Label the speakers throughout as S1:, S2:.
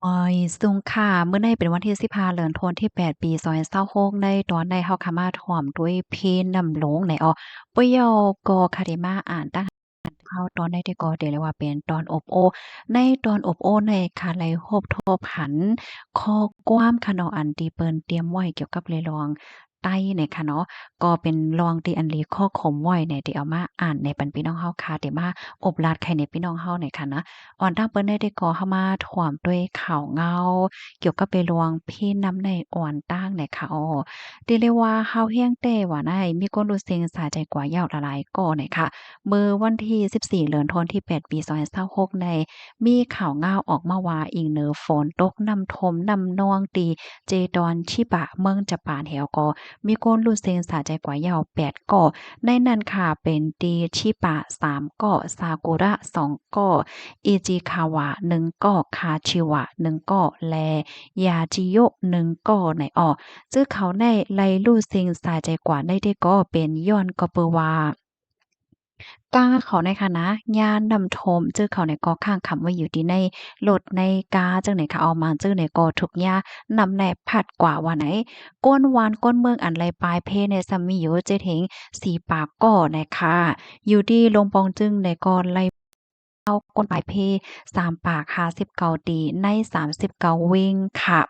S1: ออยสุงค่ะมื้อในเป็นวันที่15เดือนธันวาคมที่8ปี2026ในตอนใดเฮาค่ะมาถ่อมด้วยเพลงนำโลงในปะยอก็ค่ะได้มาอ่านตั้งเข้าตอนใดที่ก็ได้เรียกว่าเป็นตอนอบโอ้ในตอนอบโอ้ในค่ะไลโฮบทบหันข้อความค่ะเนาะอันที่เปิ้นเตรียมไว้เกี่ยวกับเรื่องรองไต้เนี่ยค่ะเนาะก็เป็นรองที่อันลีข้อขมไว้เนี่ยที่เอามาอ่านในปันพี่น้องเฮาค่ะที่มาอบลาดไข่ในพี่น้องเฮาเนี่ยค่ะนะ อ่อนทางเปิ้นได้ก่อเข้ามาถ่วมด้วยข่าวเงาเกี่ยวกับไปลวงพี่น้ำในอ่อนตั้งในค่ะอ้อที่เรียกว่าเฮาเฮียงเต้ว่าในมีคนรู้สึกสาใจกว่ายาวหลายๆก่อเนี่ยค่ะเมื่อวันที่14เดือนธันวาคมที่8ปี2026ในมีข่าวเงาออกมาว่าอีกเหนือฝนตกน้ำท่วมน้ำนองตีเจดอนชิบะเมืองจะปานแหวก็มีคนรู้สึกสาใจกว่ายาว8ก่อในนั้นค่ะเป็นตีชิบะ3ก่อซากุระ2ก่อ อิจิคาวะ1ก้อคาชิวะ1ก้อและยาจิโยะ1ก้อไหนอ้อซึ่งเขาได้ไล่ลู่ซิงสาใจกว่าได้ได้ก็เป็นย้อนก็เปอว่า กาเขาในค่ะนะญาณนำโทมจื้อเขาในก็ข้างคำว่าอยู่ที่ในโหลดในกาจังไหนค่ะเอามาจื้อในก็ทุกยานำแหนผัดกว่าว่าไหนก้นวานก้นเมืองอันไรปลายเพในซัมมิโยเจเทงสีปากก่อนะคะอยู่ที่ลงปองจึงในก็ไล่เอาก้นปลายเพ3ปาก59ตีใน39เวงค่ะ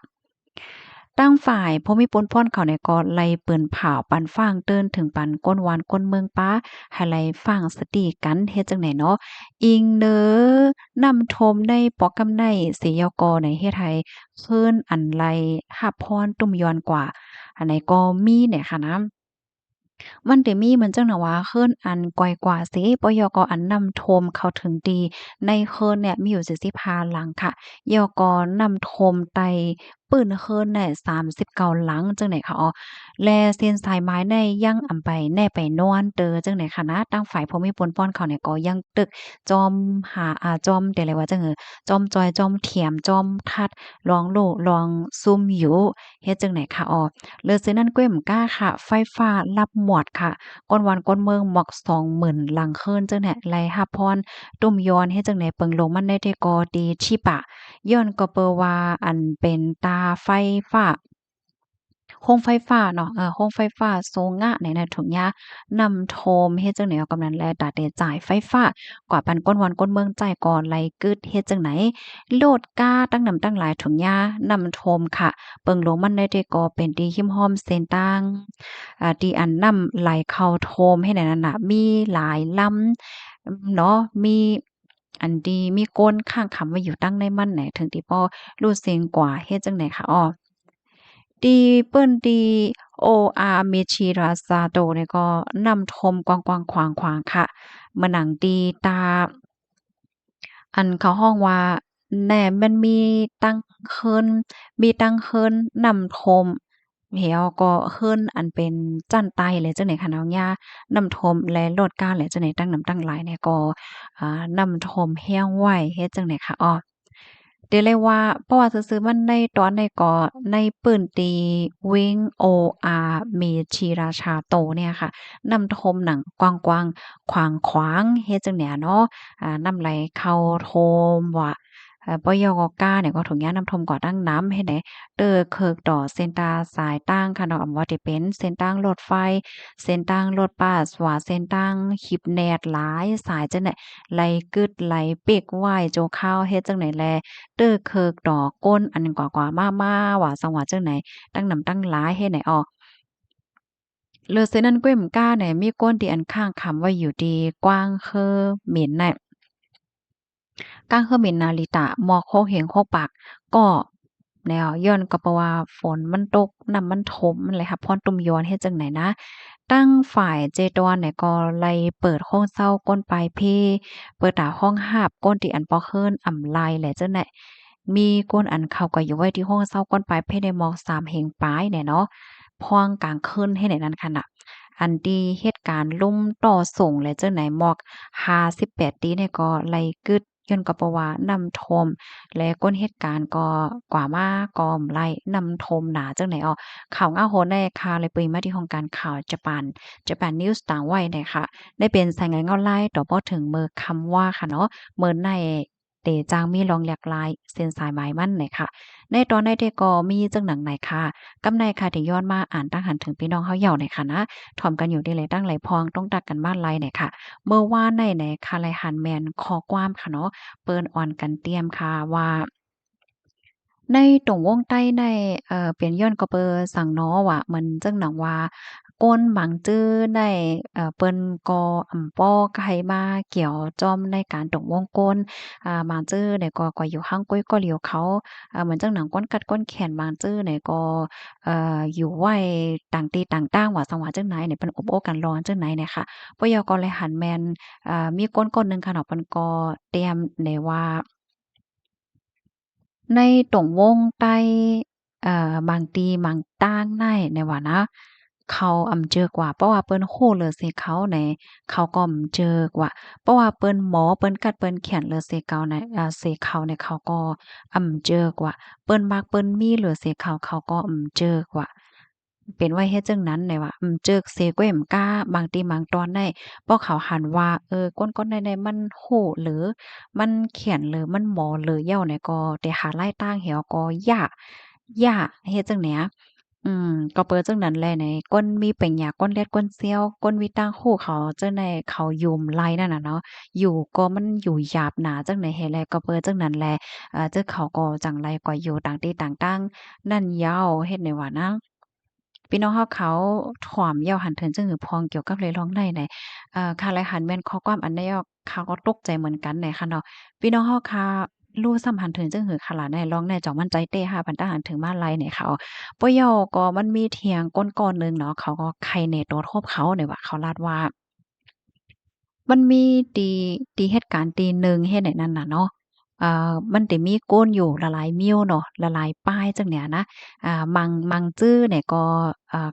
S1: ตั้งฝ่ายพมิปนพ่อนเขาในก็ไล่ปืนเผาปันฟางเติ้นถึงปันก้นวานก้นเมืองป้าให้ไล่ฟังสติกันเฮ็ดจังไหนเนาะอิงเด้อนำทมในปอกกำในเสยกในเฮ็ดให้ขึ้นอันไลหับพรตุ่มยอนกว่าอันไหนก็มีเนี่ยค่ะนะมันได้มีเหมือนจังน่ะว่าเคินอันก่อยกว่าสิปยกอันนำโทมเข้าถึงดีในเคินเนี่ยมีอยู่45หลังค่ะยกนำโทมไตปื้นเคินเนี่ย39หลังจังได๋คะอ๋อแลเส้นสายไม้ในยังอำไปแน่ไปนอนเด้อจังได๋คะนะตั้งฝ่ายภูมิพลป้อนเขาเนี่ยก็ยังตึกจอมหาจอมแต่ไรว่าจังจอมจอยจอมเถียมจอมทัดลองโลลองซุ่มอยู่เฮ็ดจังไหนคะอ๋อ เลือซื้อนั่นก้วยมก้าค่ะไฟฟ้ารับหมวดค่ะก้นวันก้นเมืองหมอก20,000หลังเคินจังเนี่ยไล่หับพรตุ้มยอนเฮ็ดจังไหนเปิงลงมันได้แต่กอดีชิปะย้อนก็เปอว่าอันเป็นตาไฟฟ้าโรงไฟฟ้าเนาะโรงไฟฟ้าโซงะเนี่ยนะถุงยานำโทมเฮ็ดจังไหนเอากำนันแลตัดได้จ่ายไฟฟ้ากว่าปันก้นวันก้นเมืองจ่ายก่อนไล่กึดเฮ็ดจังไหนโลดกาตั้งนำตั้งหลายถุงยานำโทมค่ะเปิงลงมันได้แต่ก็เป็นที่หิมห้อมเซ็นตังที่อันนำไหลเข้าโทมให้นั่นน่ะมีหลายลำเนาะมีอันดีมีก้นข้างคำไว้อยู่ตั้งในมันไหนถึงที่ป้อรู้เสียงกว่าเฮ็ดจังไหนคะอ้อ ดีเปิ้นดีโออาเมชิราซาโตเนี่ยก็นำทมกว้างๆขวางๆค่ะมาหนังดีตาอันเขาฮ้องว่าแหน่มันมีตั้งเคินมีตั้งเคินนำทมเหี่ยวก็เคินอันเป็นจั้นไต้เลยจังได๋คะน้องย่านำทมและโลดกาแหละจังได๋ตั้งนำตั้งหลายเนี่ยก็นำทมแห้งไว้เฮ็ดจังได๋คะอ้อ เดี๋ยวเลยว่าเพราะว่าซื่อๆมันในตอนในก็ในปื้นตีวิงโออาร์เมชีราชาโตเนี่ยค่ะนำทมหนังกว้างๆขวางๆเฮ็ดจั่งใดอะเนาะนำไหลเข้าโทมว่าปยกกเนี่ยก็ถุงยางนำทมก่อตั้งน้ำเฮ็ดใดเด้อเคิกดอเส้นตาสายตั้งค่ะเนาะอำว่าที่เป็นเส้นตั้งรถไฟเส้นตั้งรถบัสว่าเส้นตั้งขีบแนดหลายสายจังได๋ไหลกึดไหลเป็กไหว้โจข้าวเฮ็ดจั่งใดแล เด้อเคิกดอกก้นอันกว่าๆมาๆว่าสังว่าจังไหนตั้งนำตั้งหลายเฮ็ดไหนอ้อเลอเซนั้นก้วยมก้าเนี่ยมีก้นที่อันข้างคำว่าอยู่ดีกว้างคือหมิ่นน่ะก้างคือหมิ่นนาริตะมอโคกเห็งโคกปากก็แนวย้อนก็เพราะว่าฝนมันตกน้ำมันถมนั่นแหละค่ะพรตุ่มย้อนเฮ็ดจังไหนนะตั้งฝ่ายเจดอนเนี่ยก็ไล่เปิดห้องเศร้าก้นปลายเพเปิดตาห้องหาบก้นที่อันปอเคินอ่ำลายแหละจังได๋ มีก้นอันเขาก็อยู่ไว้ที่ห้องเศร้าก้นปลายเพศในหมอก3เหงปลายเนี่ยเนาะพองกลางคืนให้ไหนนั้นค่ะน่ะอันที่เหตุการณ์ลุ่มต่อส่งและจังไหนหมอก58ตีเนี่ยก็ไล่กึดย้อนก็เพราะว่านำท่วมและก้นเหตุการณ์ก็กว่ามาก็ไล่นำท่วมหนาจังไหนอ้อข่าวง้าโหนได้ค่ะเลยปึยมาที่ห้องการข่าวJapan News ต่างไว้เนี่ยค่ะได้เป็นรายงานเงาไล่ต่อบ่ถึงมื้อคำว่าค่ะเนาะมื้อใน เตจางมีลองหลากหลายเส้นสายหมายมั่นน่ะค่ะในตอนใดที่ก็มีจังหนังไหนค่ะกำในค่ะที่ย้อนมาอ่านตั้งหันถึงพี่น้องเฮาเหย่าหน่อยค่ะนะถ่อมกันอยู่ดีเลยตั้งไหลพองต้องตักกันบ้านไรหน่อยค่ะเมื่อวานในค่ะไลหันแมนขอความค่ะเนาะเปิ้นอ่อนกันเตรียมค่ะว่าในตรงวงใต้ในเป็นย้อนก็เปอสังเนาะว่าเหมือนจั่งหนังว่าก้นบางจื้อในเปิ้นก็อำป้อไผมาเกี่ยวจ้อมในการตรงวงกลบางจื้อเนี่ยก็อยู่ข้างก้อยก็เหลียวเขาเหมือนจั่งหนังก้นกัดก้นแขนบางจื้อเนี่ยก็อยู่ไว้ต่างตีต่างต้างว่าสังว่าจั่งไหนเนี่ยเปิ้นอบโอ้กันร้อนจั่งไหนเนี่ยค่ะปยก็เลยหันแม่นมีก้นๆหนึ่งค่ะเนาะเปิ้นก็เตรียมได้ว่า ในตรงวงใต้บางตีบางต้านในว่านะเขาเจอกว่าเพราะว่าเปิ้นฮู้เลยสิเขาในเขาก็เจอกว่าเพราะว่าเปิ้นหมอเปิ้นกัดเปิ้นแขนเลยสิเกาในสิเขาเนี่ยเขาก็เจอกว่าเปิ้นมักเปิ้นมีเหลือสิเขาเขาก็เจอกว่าเป็นไว้เฮ็ดจังนั้นได้ว่าเจอกเสก็มกล้าบางทีบางตอนได้เพราะเขาหันว่าก้นๆในมันฮู้หรือ มันเขียนเลยมันหมอเลยเหย้าเนี่ยก็แต่หาไล่ตั้งเหี่ยวก็ยากเฮ็ดจั่งเนี้ยก็เปิดจั่งนั้นแหละในก้นมีเป็งหยาก้นเลียดก้นเซี้ยวก้นมีตั้งคู่เขาจั่งใดเขายุมไล่นั่นน่ะเนาะอยู่ก็มันอยู่หยาบหนาจั่งใดเฮ็ดแลก็เปิดจั่งนั้นแหละจึกเขาก็จั่งไรก็อยู่ต่างที่ต่างตั้งนั่นยาวเฮ็ดได้ว่านะพี่น้องเฮาเขาถ่อมยาวหันเถินจึงหือพองเกี่ยวกับเรื่องร้องได้ในค่ะและหันแม่นข้อความอันใดออกเขาก็ตกใจเหมือนกันในค่ะเนาะ พี่น้องเฮาค่ะรู้สัมพันธ์ถึงจังหือขลาดในร้องในจอกมันใจเต้5,000ทหารถึงมาลัยเนี่ยเขาปะยอก็มันมีเถียงก้นก่อนหนึ่งเนาะเขาก็ใครเน็ตโดนทบเขาเนี่ยว่าเขาลาดว่ามันมีตีเหตุการณ์ตีหนึ่งเฮ็ดไอ้นั่นน่ะเนาะมันสิมีโก้นอยู่ละลายมิ้วเนาะละลายป้ายจังเนี่ยนะมังจื้อเนี่ยก็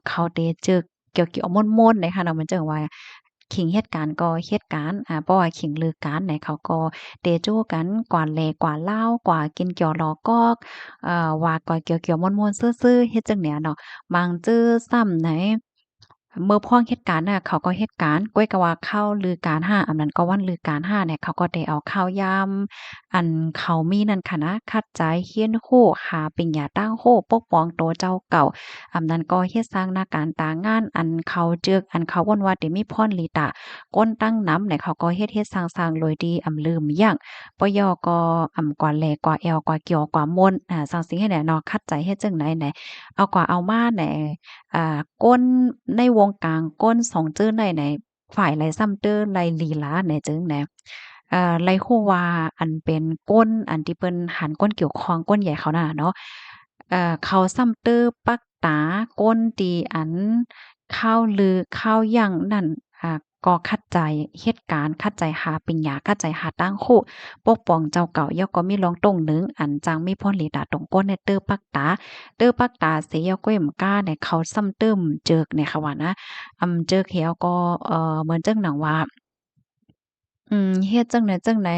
S1: เขาเตจึกเกี่ยวๆม่วนๆเนี่ยค่ะเนาะมันจั่งว่าขิงเหตุการณ์ก็เหตุการณ์เพราะว่าขิงลือการเนี่ยเขาก็เตโจ้กันกว่าแลกว่าเหล้ากว่ากินเกี่ยวหลอกอกว่าก็เกี่ยวๆม่วนๆซื่อๆเฮ็ดจังเนี่ยเนาะมังจื้อซ้ำไหน เมื่อพ้องเหตุการณ์น่ะเขาก็เหตุการณ์ก้อยก็ว่าเข้าลือการห้าอันนั้นก็วันลือการห้าเนี่ยเขาก็ได้เอาข้าวยำอันเขามีนั่นค่ะนะคัดใจเฮียนโ้หาปิญญาตั้งโ้ปกป้องตัวเจ้าเก่าอันนั้นก็เฮ็ดสร้างหน้าการตางานอันเขาเจึกอันเขาว่นว่าได้มีพรลีตาก้นตั้งน้ำเนี่ยเขาก็เฮ็ดสร้างๆโดยดีลืมอย่างปยก็กว่าแลกว่าแอวกว่าเกี่ยวกว่าม่วนสร้างสิ่งให้แหน่เนาะคัดใจเฮ็ดจังไหนแหน่เอากว่าเอามาแหน่ ก้นในวงกลางก้นสองจื้อไหนฝ่ายไรซ้ำเด้อไรลีลาแหน่จึงแหนไรฮู้ว่าอันเป็นก้นอันที่เปิ้นหันก้นเกี่ยวคองก้นใหญ่เขาน่ะเนาะเขาซ้ำเด้อปักตาก้นตีอันข้าวลือข้าวหยังนั่นก็คัดใจเหตุการณ์คัดใจหาปิญญาคัดใจหาตั้งคู่ปกป้องเจ้าเก่าย่อก็มีรองตรงหนึ่งอันจังมีพ่นหลีตาตรงก้นในเตอปักตา เตอปักตาเสียก้อยมก้าเนี่ยเขาซ้ำเติมเจิกเนี่ยค่ะว่านะเจิกเหี่ยวก็เหมือนจังหนังว่า เฮ็ดจั่งใด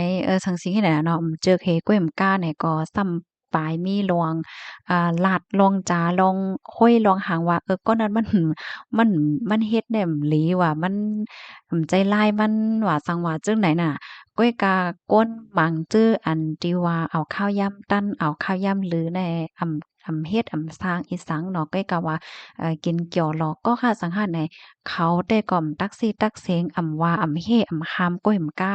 S1: สังสิเฮ็ดให้น่ะเนาะเจอเคกล้วยมก้าเนี่ยก็ซ้ำปลายมีลวงลาดลองจาลองห้อยลองหางว่าก้อนนั้นมันมันเฮ็ดได้หลีว่ามันใจร้ายมันว่าซังว่าจั่งใดน่ะก้อยกาก้นหมังจื้ออันที่ว่าเอาข้าวยำตั้นเอาข้าวยำลือในเฮ็ดสร้างอีสังเนาะก้อยกาว่ากินเกี่ยวหลอกก็ค่ะสังหารใน เขาแต่ก่อมตักซี่ตักเซงว่าเฮคามก้อยมก้า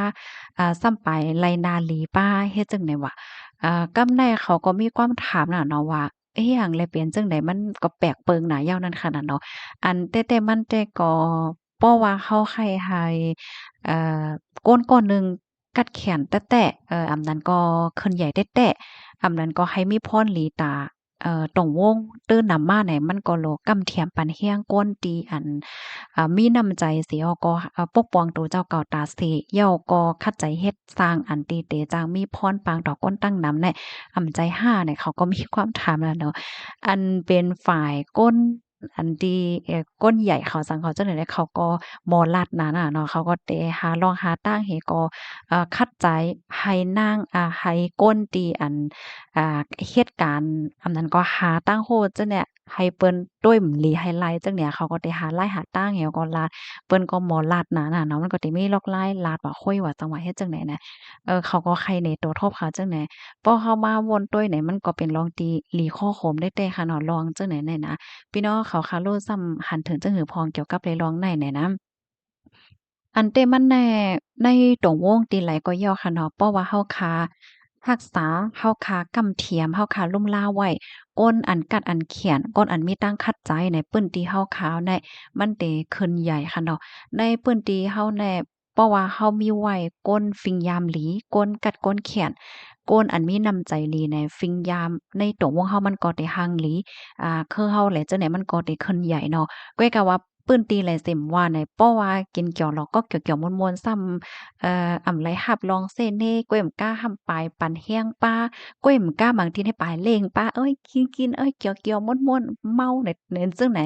S1: ซ้ำไปไลนาหลีป้าเฮ็ดจั่งใดวะกำในเขาก็มีความถามน่ะเนาะว่าเอ๊ะหยังแลเป็นจั่งใดมันก็แปลกเปิงหน้ายาวนั้นขนาดเนาะอันแต่มันแต่ก็เพราะว่าเขาใครให้เอ่อก้นก้อนหนึ่งกัดแขนแต๊ะๆอันนั้นก็ขึ้นใหญ่แต๊ะๆอันนั้นก็ให้มีพรหลีตาตรงวงตื้อนนำมาเนี่ยมันก็โลกำเทียมปันเฮียงก้นตีอันมีน้ำใจเสียก็ปกป้องตัวเจ้าเก่าตาเสเย้าก็คัดใจเฮ็ดสร้างอันตีเตจางมีพรปางดอกก้นตั้งนำเนี่ยใจห้าเนี่ยเขาก็มีความถามแล้วเนาะอันเป็นฝ่ายก้นอันที่ก้นใหญ่เขาสังเขาจังได๋๋เขาก็บ่ลัดนั้นน่ะเนาะเขาก็เตหาลองหาตั้งให้ก็คัดใจให้นางให้ก้นตีอัน อ่าเหตุการณ์อันนั้นก็หาตั้งโฮจั่งเนี่ย ให้เปิ้นต้วยหลีไฮไลต์จังเนี่ยเขาก็ได้หาไล่หาตั้งแหวก็ลาดเปิ้นก็หมอลาดหนาน่ะเนาะมันก็สิมีลอกไล่ลาดว่าค่อยว่าจังหวะเฮ็ดจังไหนน่ะเขาก็ใครในตัวทบเขาจังไหนพอเขามาวนต้วยไหนมันก็เป็นรองตีหลีข้อโขมได้แต่ค่ะเนาะลองจังไหนเนี่ยนะพี่น้องเขาคาโลซ้ำหันถึงจังหือพองเกี่ยวกับเลยลองไหนเนี่ยนะ อันเต้มันแน่ในตรงวงตีไหลก็ย่อค่ะเนาะเพราะว่าเฮาคารักษาเฮาคากำเทียมเฮาคาลุ่มล่าไว้ก้นอันกัดอันเขียนก้นอันมีตั้งคัดใจในปื้นที่เฮาขาวในมันเตขึ้นใหญ่ค่ะเนาะในปื้นที่เฮาแน่เพราะว่าเฮามีไว้ก้นฟิงยามหลีก้นกัดก้นเขียนก้นอันมีน้ำใจหลีในฟิงยามในตรงวงเฮามันก็ได้หังหลีคือเฮาแหละจังได๋มันก็ได้ขึ้นใหญ่เนาะ ก้อยกะว่าปื้นตีแลเส็มว่าในเพราะว่ากินเกี่ยวเราก็เกี่ยวๆม่วนๆซ้ำอำไลหับลองเส้นเน่ก้อยมกล้าหำปลายปันแห้งป้าก้อยมกล้าบางทีให้ปลายเลงป้าเอ้ยกินๆเอ้ยเกี่ยวๆม่วนๆเมาในซึ่งไหน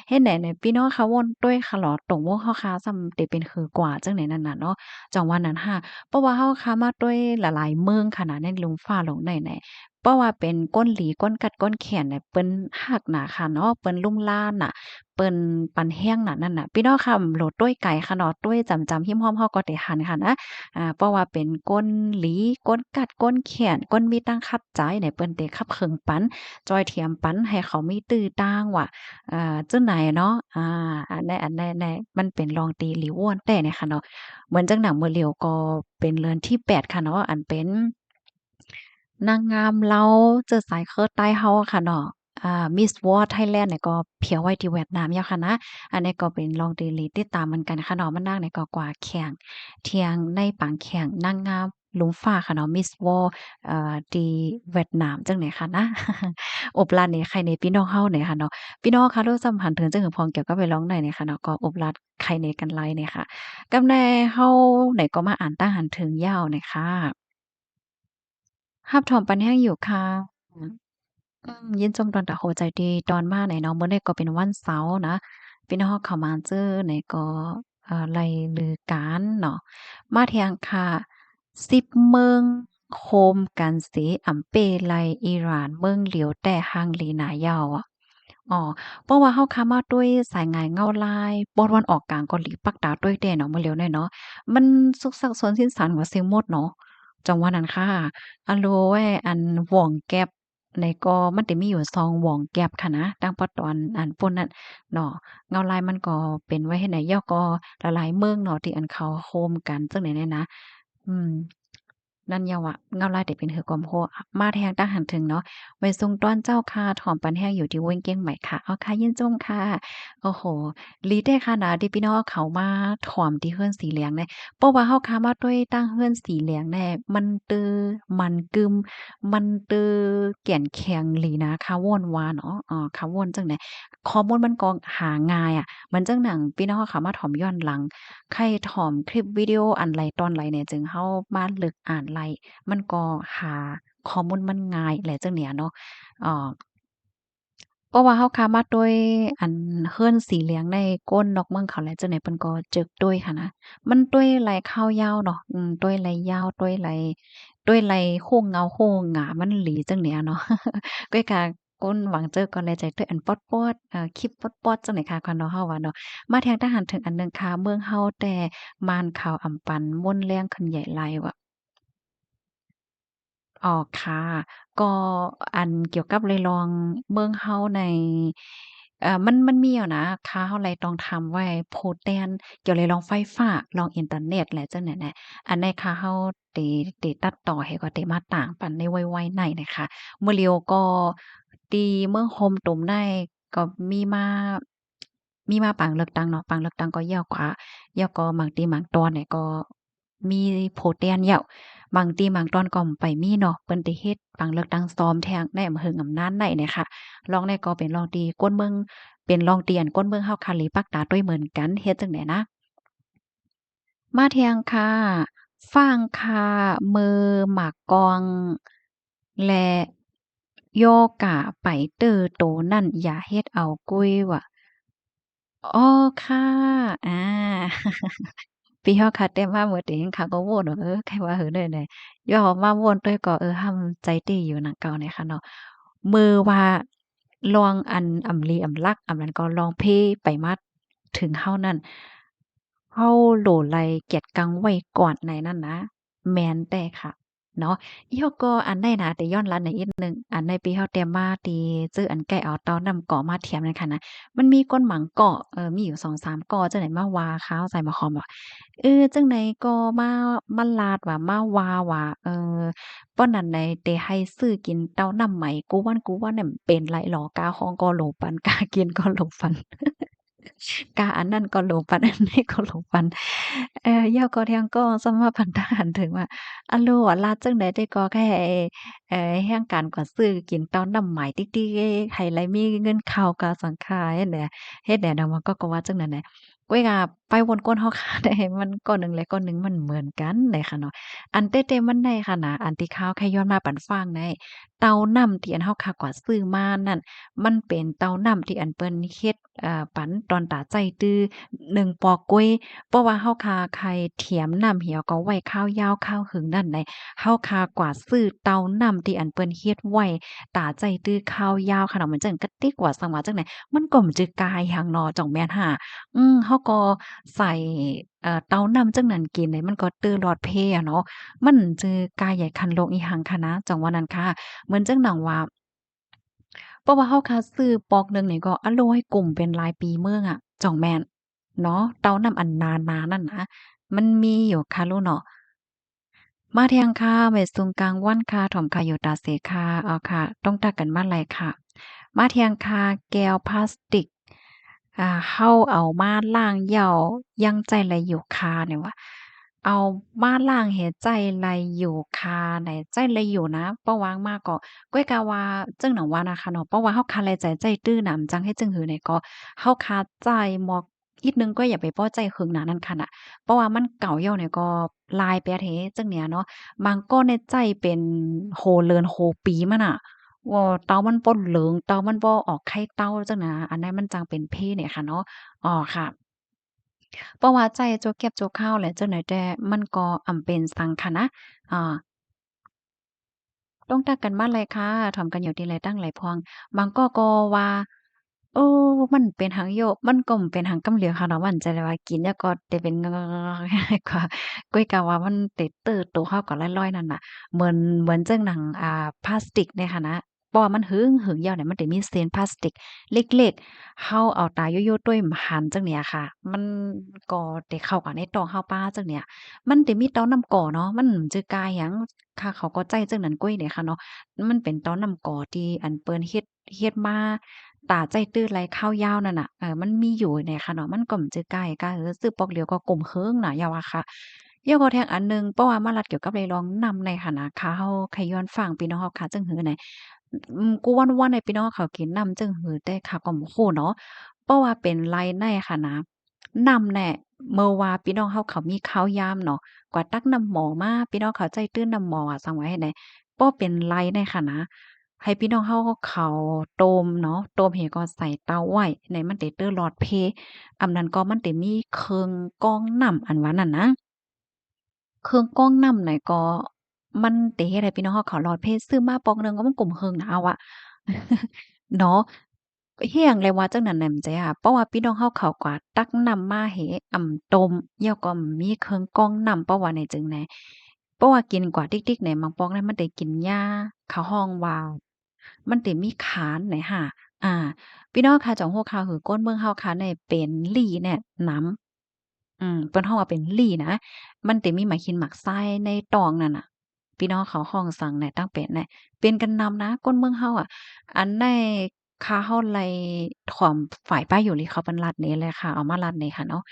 S1: เฮ็ดไหนเนี่ยพี่น้องเขาวนด้วยคาลอตรงวงเฮาค้าซ้ำเตเป็นคือกว่าจังไหนนั่นน่ะเนาะจังว่านั้นค่ะเพราะว่าเฮาค้ามาด้วยหลายๆเมืองขนาดในลุงฟ้าลงไหนๆเพราะว่าเป็นก้นหลีก้นกัดก้นแขนเนี่ยเปิ้นฮักหนาค่ะเนาะเปิ้นลุ่มล่านน่ะ เปิ้นปันแห้งน่ะนั่นน่ะพี่น้องค่ะโหลดต้วยไก่ค่ะเนาะต้วยจำหิ้มห้อมเฮาก็ได้หันค่ะนะเพราะว่าเป็นก้นหลีก้นกัดก้นแขนก้นมีตั้งคับใจเนี่ยเปิ้นได้คับเคิงปันจอยเทียมปันให้เขามีตื้อต่างว่าจั่งใดเนาะอันใดมันเป็นลองตีหลีว่วนแต่เนี่ยค่ะเนาะเหมือนจังหนังเมื่อเลียวก็เป็นเรือนที่8ค่ะเนาะอันเป็น นางงามเราเจิดสายเคิร์ใต้เฮาอะค่ะเนาะMiss World Thailand เนี่ยก็เพียวไว้ที่เวียดนามแล้วค่ะนะอันนี้ก็เป็นลองดีหลีติดตามเหมือนกันค่ะเนาะมันนางเนี่ยก็กว่าแข่งเที่ยงในปางแข่งนางงามลุงฟ้าค่ะเนาะ Miss World ที่เวียดนามจังไหนค่ะนะอบลาดนี่ใครในพี่น้องเฮาเนี่ยค่ะเนาะพี่น้องคะโลกสัมพันธ์ถึงจังหึงพองเกี่ยวกับไปร้องไหนเนี่ยค่ะเนาะก็อบลาดใครในกันหลายเนี่ยค่ะกำแลเฮาเนี่ยก็มาอ่านตั้งหันถึงยาวเนี่ยค่ะฮับถอมปันแห้งอยู่ค่ะ ยินจมตอนตะโฮใจดีตอนมาไหนเนาะมื้อนี้ก็เป็นวันเสาร์นะพี่น้องเข้ามาเจอไหนก็ไล่ลือการเนาะมาเที่ยงค่ะ10เมืองโคมกันเสอำเปไลอิหร่านเมืองเหลียวแต่ฮังลีหนายาวอะอ๋อเพราะว่าเฮาค้ามาด้วยสายงานเงาลายปอนวันออกกลางเกาหลีปักตาด้วยแต่เนาะมื้อแล้วเนี่ยเนาะมันสุกซักซ้อนสิ้นสารกว่าเสียงหมดเนาะจังว่านั้นค่ะอะโลแวอันหว่องแก๊ป ในก็มันจะมีอยู่ซองหว่องแก็บค่ะนะตั้งแต่ตอนอันปุ่นนั้นเนาะเงาลายมันก็เป็นไว้เฮ็ดไหนย่อก็หลายๆเมืองเนาะที่อันเขาโฮมกันจั่งใดเนี่ยนะอืมนั่นเยาอะเงาลายแต่เป็นหือกอมโฮมาแทงตั้งหันถึงเนาะไว้ทรงต้อนเจ้าค่ะถ่อมปันแห้งอยู่ที่เว้งเก้งใหม่ค่ะอ้อค่ะยินจมค่ะโอ้โฮลีเด้ค่ะนะที่พี่น้องเขามาถ่อมที่เฮือนสีเหลืองเนี่ยเพราะว่าเฮาค้ามาด้วยตั้งเฮือนสีเหลืองแน่มันตือมันกึม มันตือแก่นแข็งหลีนะคาวนว่าเนาะคาวนจังได๋ข้อมูลมันก็หาง่ายอะเหมือนจังหนังพี่น้องเขาเข้ามาถ่อมย้อนหลังใครถ่อมคลิปวิดีโออันใดตอนใดเนี่ยจึงเฮามาลึกอ่านไล่มันก็หาข้อมูลมันง่ายแหละจังเนี่ยเนาะอ่า เพราะว่าเฮาค้ามาด้วยอันเฮิ้นสีเหลืองในก้นนกเมืองเขาแหละจังได๋เพิ่นก็จึกด้วยค่ะนะมันด้วยไหลข้าวยาวเนาะด้วยไหลยาวด้วยไหลโค้งเงาโค้งหงามันหลีจังเนี่ยเนาะก้อยกะก้นหวังเจอก่อนแลใจด้วยอันป๊อดๆคลิปป๊อดๆจังได๋ค่ะคันเนาะเฮาว่าเนาะมาแทงทหารถึงอันหนึ่งค่ะเมืองเฮาแต่ม่านข่าวอำปันม่วนแรงขึ้นใหญ่หลายว่ะ อ๋อค่ะก็อันเกี่ยวกับเลยลองเมืองเฮาในมันมีอยู่นะค่าเฮาเลยต้องทำไว้โพสต์แต้นเกี่ยวเลยลองไฟฟ้าลองอินเทอร์เน็ตแหละจังนั้นน่ะอันใดค่าเฮาเตตัดต่อให้ก็เตมาต่างปันในไวๆในน่ะค่ะมื้อเลียวก็ที่เมืองโฮมตุ้มได้ก็มีมาปางเลือกตั้งเนาะปางเลือกตั้งก็ยาวกว่าบางทีบางตอนเนี่ยก็มีโพสต์แต้นยาว บางทีบางตอนก็ไปมีเนาะเปิ้นได้เฮ็ดบางเลือกตั้งซ้อมแทงในอำเภออำนาจได้เนี่ยค่ะลองได้ก็เป็นลองตีก้นเมืองเป็นลองเตียนก้นเมืองเฮาคาหลีปักตาด้วยเหมือนกันเฮ็ดจั่งใดนะมาเที่ยงค่ะฟ้างค่ะมือหมากกองและโยกะไปเตอโตนั่นอย่าเฮ็ดเอากุ้ยว่ะอ้อค่ะอา พี่ฮอดคัดแต่มามื้อติงเขาก็โวนว่าใครว่าหือได้แหน่ย่อมาม่วนด้วยก็ห้ำใจดีอยู่หนังเก่าเนี่ยค่ะเนาะมือว่า ลองอันอำลีอำลักอำนั้นก็ลองเพไปมาถึงเฮานั่นเฮาโหลไลเกียรติกังไว้ก่อนในนั้นนะแม่นแต่ค่ะเนาะอีเฮาก็อันใดนะแต่ย้อนหลังในอีกหนึ่งอันในปีเฮาเตรียมมาตีจื้ออันใกล้เอาเต้านำเกาะมาเทียมนั่นค่ะนะมันมีก้นหมังเกาะมีอยู่2-3เกาะจังได๋มาว่าข้าวใส่มาคอมว่าจังไดก็มาลาดว่ามาว่าว่าป้อนนั้นใดเตให้ซื้อกินเต้านำไหมกูว่าเนี่ยมันเป็นไรหรอกาฮ้องก็โหลปันกากินก็โหลปัน กาอันนั้นก็โหลปันอันนี้ก็โหลปันยาวก็เที่ยงก็สมาพันธานถึงว่าอะโลอะลาดจังใดได้ก็แค่แฮ่งการกว่าซื้อกินตอนน้ำไหมติ๊กๆให้ไลมีเงินเข้ากาสังขารเฮ็ดแหน่ดอกมันก็ว่าจังนั้นแหละก้อยก็ไปวนกวนเฮาค่ะได้มันก้อนหนึ่งและก้อนหนึ่งมันเหมือนกันเลยค่ะเนาะอันเต้ๆมันได้ค่ะนะอันที่ข้าวแค่ย้อนมาปันฟังได้เตาน้ำที่อันเฮาค่ะกว่าซื้อมานั่น มันเป็นเต้าน้ำที่อันเปิ้นเฮ็ดปันตอนตาใจตื้อ1ปอกก๊วยเพราะว่าเฮาคาไข่เถียมน้ำเหี่ยวก็ไว้ข้าวยาวข้าวหึงนั่นใดเฮาคากว่าซื้อเต้าน้ำที่อันเปิ้นเฮ็ดไว้ตาใจตื้อข้าวยาวขนาดมันจั่งกะติกว่าซังว่าจั่งใดมันก็บ่จือกายหังเนาะจ่องแม่นห่าเฮาก็ใส่เต้าน้ำจั่งนั้นกินนี่มันก็ตื้อหลอดเพอะเนาะมันจือกายใหญ่คันโลกอีหังค่ะนะจังว่านั้นค่ะเหมือนจั่งหนังว่า เพราะว่าเฮาคัดซื้อปอกหนึ่งนี่ก็อะโลให้กลุ่มเป็นรายปีเมืองอะจ่องแม่นเนาะเต้านำอันนานานั่นนะมันมีอยู่ค่ะลูกเนาะมาเที่ยงค่ะเมดซุงกลางวันค่ะถ่อมค่ะอยู่ตาเสค่ะเอาค่ะต้องตักกันมาไรค่ะมาเที่ยงค่ะแก้วพลาสติกเฮาเอามาล้างเหย้ายังใจไหลอยู่คาเนี่ยว่าเอามาล้างเฮ็ดใจไหลอยู่คาไหนใจไหลอยู่นะปะวางมาก็ก้อยกะว่าจึงหนังว่านะคะเนาะเพราะว่าเฮาคาไหลใจใจตื้อหนำจังเฮ็ดจึงหือเนี่ยก็เฮาคาใจหมอกอีกหนึ่งก็อย่าไปพ้อใจหึงหนานั่นค่ะน่ะเพราะว่ามันเก่าเย้าเนี่ยก็ลายไปอะเทจังเนี่ยเนาะบางก้อนในใจเป็นโฮเลินโฮปีมันน่ะ เตามันบ่เหลืองเตามันบ่ออกไข่เต่าจังนะอันนั้นมันจังเป็นเพเนี่ยค่ะเนาะอ๋อค่ะเพราะว่าใจโจกเก็บโจกข้าวแหละจังได๋แต่มันก็อำเป็นสังคะนะอ่า ต้องตักกันมาเลยค่ะถ่อมกันอยู่ทีไรตั้งหลายพวงบางก็ว่าเออมันเป็นหางโยกมันก็บ่เป็นหางกำเหลียวค่ะเนาะมันจะได้ว่ากินแล้วก็ได้เป็นกว่าก้อยกะว่ามันเต็ดเติดโตเข้ากับร้อยๆนั่นน่ะเหมือนจั่งหนังพลาสติกเนี่ยค่ะนะเพราะว่ามันหึงยาวเนี่ยมันจะมีเศษพลาสติกเล็กๆเฮาเอาตาโยๆต้วยหันจั่งเนี่ยค่ะมันก็ได้เข้ากับในท้องเฮาป้าจั่งเนี่ย มันสิมีเต้านำก่อเนาะมันจือกายหยังค่ะเขาก็ใจจังนั้นกุ้ยเนี่ยค่ะเนาะมันเป็นเต้านำก่อที่อันเปิ้นเฮ็ดมาตาใจตื้อไรข้าวยาวนั่นน่ะมันมีอยู่เนี่ยค่ะเนาะมันก็บ่จือกายกะซื้อปอกเหลียวก็ก้มเคิงน่ะอย่าว่าค่ะเดี๋ยวก็แถงอันหนึ่งเพราะว่ามารัดเกี่ยวกับไรลองนำในหั้นน่ะค่ะเฮาไขย้อนฟังพี่น้องเฮาค่ะจังหือไหนกูวันๆให้พี่น้องเขากินนำจังหือแต่ข้าก็บ่ฮู้เนาะเพราะว่าเป็นไรในค่ะนะ นำแหน่เมื่อว่าพี่น้องเฮาเขามีข้าวยามเนาะกว่าตักน้ำหม้อมาพี่น้องเขาใจตื้นน้ำหม้ออะสั่งไว้ให้ไหนบ่เป็นไรในค่ะนะให้พี่น้องเฮาเขาต้มเนาะต้มให้ก็ใส่เตาไว้ในมันได้เตอหลอดเพอำนั้นก็มันได้มีเครื่องกรองน้ำอันว่านั้นนะ เครื่องกรองน้ำน่ะก็มันเตเฮ็ดให้พี่น้องเขาเข้ารอดเพซื้อมาปอกหนึ่งก็มันกุ่มเฮิงน่ะเอาอะเนาะเฮียงเลยว่าจังนั้นแหน่มใจค่ะเพราะว่าพี่น้องเขาก็ตักน้ำมาให้ต้มแล้วก็มีเครื่องกรองน้ำเพราะว่าไหนจึงแหน่เพราะว่ากินกว่าติ๊กๆเนี่ยบางปอกเนี่ยมันได้กินยาเขาฮ้องว่ามันสิมีขานไหนค่ะอาพี่น้องค่ะจ้องฮู้ข่าวคือก้นเมืองเฮาค่ะเนี่ยเป็นลี้แน่หนำเปิ้นฮ้องว่าเป็นลี้นะ มันสิมีหมากหินหมากทรายในตองนั่นน่ะพี่น้องเขาห้องสังเนี่ยตั้งเป็นเนี่ยเป็นกันนำนะคนเมืองเฮาอะอันในคาเฮาไลถ่อมฝ่ายป้ายอยู่ลิเขาเป็นรัดนี้เลยค่ะเอามารัดนี้ค่ะเนาะ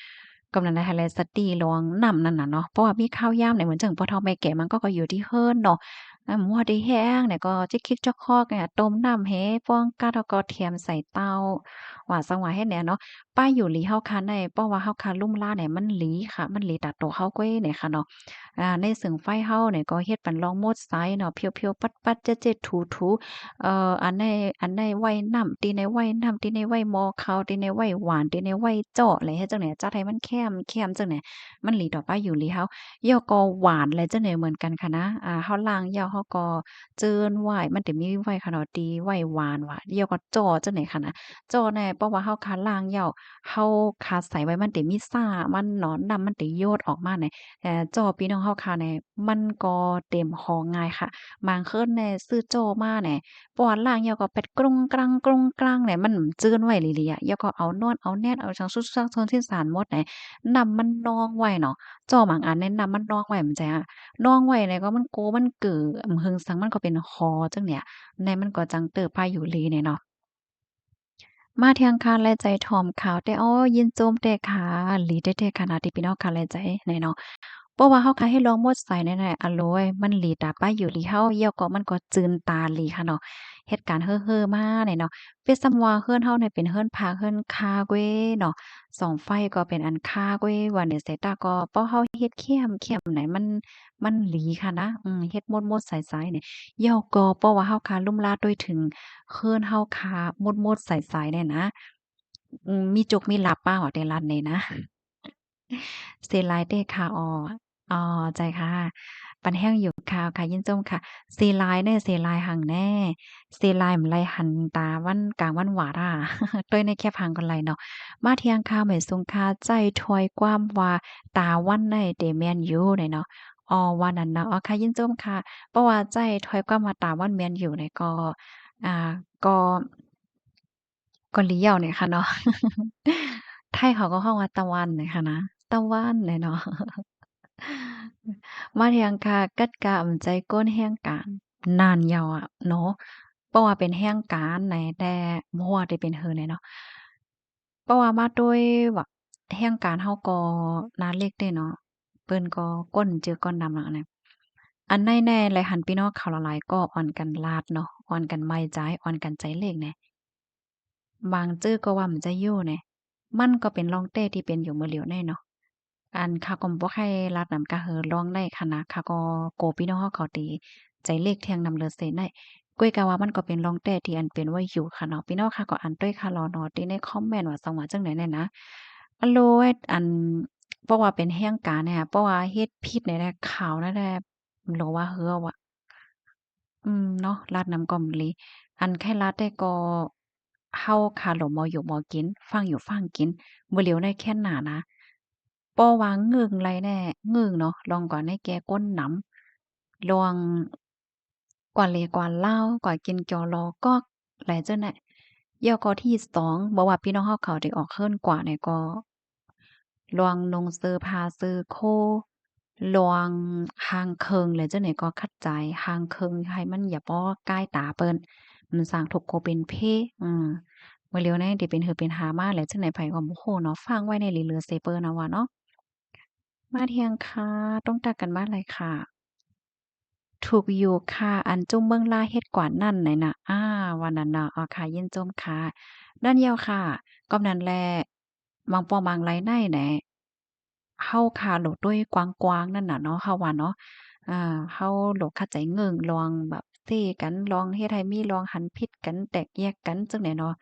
S1: กำลังในไฮไลต์สตีลวงนำนั่นน่ะเนาะเพราะว่ามีข้าวยามเนี่ยเหมือนจั่งพ่อเฒ่าแม่แก่มันก็อยู่ที่เฮิรนเนาะมั่วดีแฮ้งเนี่ยก็จิกคิกจ๊อกคอกเนี่ยต้มน้ำให้ฟองกาแล้วก็เทียมใส่เตา ว่าจังว่าเฮ็ดแหนเนาะป้ายอยู่หลีเฮาคันได้เพราะว่าเฮาคันลุ่มล่าเนี่ยมันหลีค่ะมันหลีตัดโตเฮาก้อยเนี่ยค่ะเนาะในสึงไฟเฮาเนี่ยก็เฮ็ดเป็นลองโมดไซเนาะเพียวๆปัดๆเจ็ดๆถูๆอันใดไว้น้ำตีในไว้น้ำตีในไว้หม้อข้าวตีในไว้หวานตีในไว้เจาะอะไรเฮ็ดจังได๋จัดให้มันแค้มๆจังได๋มันหลีต่อป้ายอยู่หลีเฮาย่อก็หวานเลยจังได๋เหมือนกันค่ะนะเฮาล้างย่อเฮาก็เจินไว้มันจะมีไว้ค่ะเนาะตีไว้หวานว่าย่อก็จ้อจังได๋ค่ะนะจ้อแน่เพราะว่าเฮาคั้นล้างย่อเฮาคัดใส่ไว้มันสิมีซ่ามันเนาะน้ำมันสิโยดออกมาแหน่จ้อพี่น้องเฮาค่ะแหน่มันก็เต็มห้องง่ายค่ะบางเคิ้นแหน่ซื้อจ้อมาแหน่ปอนล่างย่อก็เป็ดกรุงกรังกรุงกรังเนี่ยมันจื้นไว้อีหลีอะย่อก็เอานอนเอาแน่นเอาจั่งซุกซักซนที่สานหมดไหนน้ำมันนองไว้เนาะจ้อบางอันเนี่ยน้ำมันนองไว้มันจะนองไว้เนี่ยก็มันโกมันเก๋อหึงสังมันก็เป็นคอจังเนี่ยในมันก็จังเติบพายุลีเนี่ยเนาะ มาเที่ยงคานและใจถ่อมขาวแต่อ้อยินโจมแต่ขาหลีแต่ขนาดที่พี่น้องคานและใจแน่เนาะเพราะว่าเฮาคาให้ลองหมดใส่แน่ๆอะโลยมันหลีตาป้ายอยู่หลีเฮาเหี่ยวก็มันก็จืนตาหลีค่ะเนาะเหตุการณ์เฮ้อๆมาเนี่ยเนาะเปรียบเสมือนว่าเฮือนเฮาเนี่ยเป็นเฮือนผาเฮือนคาเว้เนาะสองไฟก็เป็นอันคาเว้ว่าเนี่ยสายตาก็เพราะเฮาเฮ็ดเข้มๆไหนมันหลีค่ะนะเฮ็ดมดๆใสๆเนี่ยเหยี่ยวก็เพราะว่าเฮาคาลุ่มลาดด้วยถึงเฮือนเฮาคามดๆใสๆเนี่ยนะ มีจุกมีหลับเปล่าอะแต่ลัดนี่นะเสียหลายเด้อค่ะอ้อใจค่ะปันแห้งอยู่ข่าวค่ะยินจมค่ะเสียหลายเด้อเสียหลายหั้งแน่เสียหลายมันไลหันตาวันกลางวันหวาดอะต้วยในแค่พังก่นไหลเนาะมาเที่ยงข่าวแม่สุงค่าใจถอยความว่าตาวันในเตแม่นอยู่เนี่ยเนาะว่านั้นเนาะค่ะยินจมค่ะเพราะว่าใจถอยความว่าตาวันแม่นอยู่เนี่ยอ่าก็ ก็เลี้ยวเนี่ยค่ะเนาะไทยเขาก็ฮ้องว่าตะวันเนี่ยค่ะนะตะวันเนี่ยเนาะมาเที่ยงค่ะกัดกะอำใจก้นแห่งการนานยาวอะเนาะเพราะว่าเป็นแห่งการไหนแต่บ่ว่าได้เป็นเฮือใดเนาะเพราะว่ามาด้วยแบบแห่งการเฮาก็นาเล็กเด้เนาะเปิ้นก็ก้นเจือก้นดำแล้วอันนั้นอันใดแน่หลายหันพี่น้องเขาละหลายก็อ่อนกันลาดเนาะอ่อนกันไม้จ่ายอ่อนกันใจเลขแหน่ บางจื้อก็ว่ามันจะอยู่แหน่มันก็เป็นร่องเต้ที่เป็นอยู่มื้อเหลียวแน่เนาะอันข้าก็บ่ใครลัดนำกะเฮอร้องได้ค่ะนะข้าก็โกพี่น้องเฮาเขาตีใจเลขเที่ยงนำเลอเซนได้ก้วยกะว่ามันก็เป็นร่องแต้ที่อันเป็นไว้อยู่ค่ะเนาะพี่น้องค่ะก็อ่านด้วยค่ะรอเนาะที่ในคอมเมนต์ว่าจังหวะจังได๋แน่นะอันโลเวดอันเพราะว่าเป็นแห่งการเนี่ยเพราะว่าเฮ็ดผิดเนี่ยแหละข่าวนั่นแหละโลว่าเฮือว่ะ เนาะราดน้ำก้อมอีหลีอันแค่ราดได้ก็เฮาคาหลมมออยู่มอกินฟังอยู่ฟังกินบ่เหลียวได้แค่หน้านะป้อว่าเงิงไรแน่เงิงเนาะลองก่อนให้แกก้นหนำลองกว่าเลกว่าเล่าวกว่ากินจอลอก๊อกหลายจั่งน่ะย่อก็ที่2บ่ว่าพี่น้องเฮาเขาได้ออกเฮิ้นกว่าเนี่ยก็ลองนงเซอผ้าซื้อโคลองห่างเคิงแล้วจั่งใดก็คัดใจห่างเคิงให้มันอย่าป้อก้ายตาเปิ้นมันสร้างทุกข์ก็เป็นเพบ่เร็วแน่ที่เป็นหือเป็นหามาแล้วจั่งใดไผก็บ่ฮู้เนาะฟังไว้ในหลีเหลือเซเปอร์นะว่าเนาะมาเที่ยงค่ะต้องตักกันมาเลยค่ะ ถูกอยู่ค่ะอันจุมเมืองล่าเฮ็ดกว่านั้นไหนน่ะวันนั้นน่ะค่ะยินจมค่ะนั่นเดียวค่ะก็นั้นแลบางปอบางไลในแหนเฮาค่ะโหลดด้วยกวางๆนั่นน่ะเนาะเฮาว่าเนาะเฮาโหลดเข้าใจเงิ่งลองแบบเซ้กันลองเฮ็ดให้มีลองหันผิดกันแตกแยกกันจั่งใดเนาะ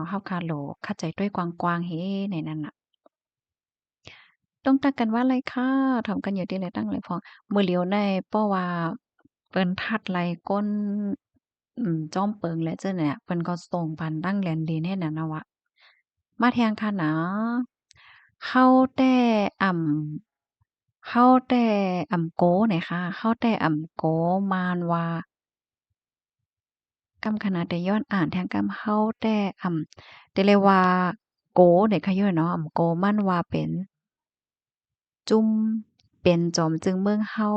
S1: เฮาค่ะโหลเข้าใจด้วยกวางๆเฮในนั้นน่ะ ต้องตักกันว่าไรค่ะทำกันอยู่ที่ไรตั้งไรพอมื้อเหลียวในเพราะว่าเปิ้นทัดไหลก้นจ้อมเปิงและเจ้าเนี่ยเปิ้นก็ส่งปันตั้งแลนดินให้นั่นน่ะวะมาแทงค่ะนะเข้าแต่อ่เข้าแต่โกเนี่ยค่ะเข้าแต่โกมานว่ากำขนาดแต่ย้อนอ่านแทงกำเข้าแต่แต่เลยว่าโกเนี่ยค่ะย่อยเนาะโกมันว่าเป็น จุ้มเป็นจอมจึงเมืองเฮา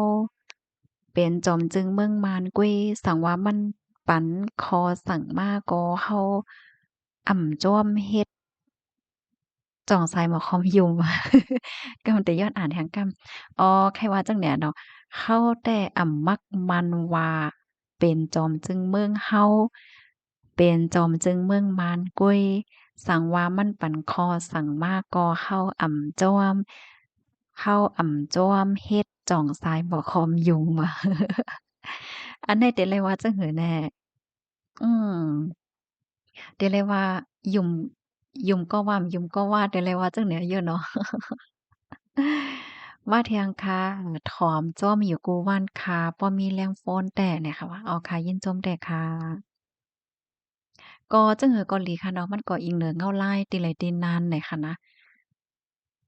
S1: เป็นจอมจึงเมืองมานกวยสังว่ามันปันคอสั่งมาก็เฮาจ้อมเฮ็ดจ่องใส่หมอคอมยุมกำแต่ยอดอ่านแห่งกำแค่ว่าจั่งเนี่ยเนาะเฮาแต่มักมันว่าเป็นจอมจึงเมืองเฮาเป็นจอมจึงเมืองมานกวย สั่งว่ามันปันคอสั่งมากก็เข้าอ่ำจ้วมเข้าอ่ำจ้วมเฮ็ดจ่องซ้ายบ่คอมยุงว่ะอันไหนเต็เลยว่าจั่งหือแน่อืมเดี๋ยวเลยว่ายุมยุมก็ว่าเดี๋ยวเลยว่าจั่งเหนือเยอะเนาะว่าเทียงค่ะถอมจ้อมอยู่กูว่านค่ะป้อมีแรงฟ้อนแต่เนี่ยค่ะว่าเอาค่ะยินจมแต่ค่ะก็จั่งหือเกาหลีค่ะเนาะมันก็อิงเหนือเงาลายติไหลตินนานไหนค่ะนะ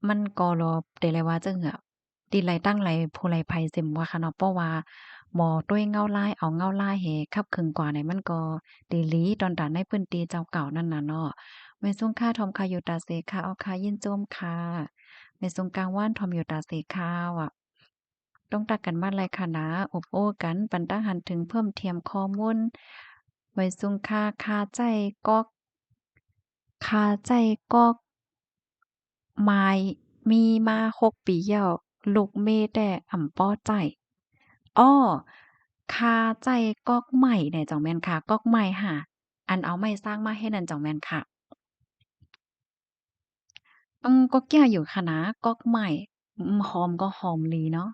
S1: มันก็รอเดเลยว่าจั่งอะตีไรตั้งไรผู้ไรไผสิมว่าค่ะเนาะเพราะว่าหมอด้วยเงาลายเอาเงาลายให้คับครึงกว่าเนี่ยมันก็ดีหลีตอนตาในพื้นที่เจ้าเก่านั่นน่ะเนาะแม่ซุงค่าทอมคาโยตาเซค่ะเอาค่ะยินโจมค่ะแม่ซุงกลางว่านทอมโยตาเซค่ะว่ะต้องตักกันมาไรค่ะนะอบโอ้กันปันตาหันถึงเพิ่มเทียมข้อมูลไว้ซุงค่าคาใจก๊อกคาใจก๊อก มายมีมา6ปีแล้วลูกเมแต่อ่ำป้อใจอ้อคาใจก๊อกใหม่เนี่ยจั่งแม่นค่ะก๊อกใหม่ค่ะอันเอาไม้สร้างมาเฮ็ดนั่นจั่งแม่นค่ะก็แก้อยู่ค่ะนะก๊อกใหม่หอมก็หอมดีเนาะ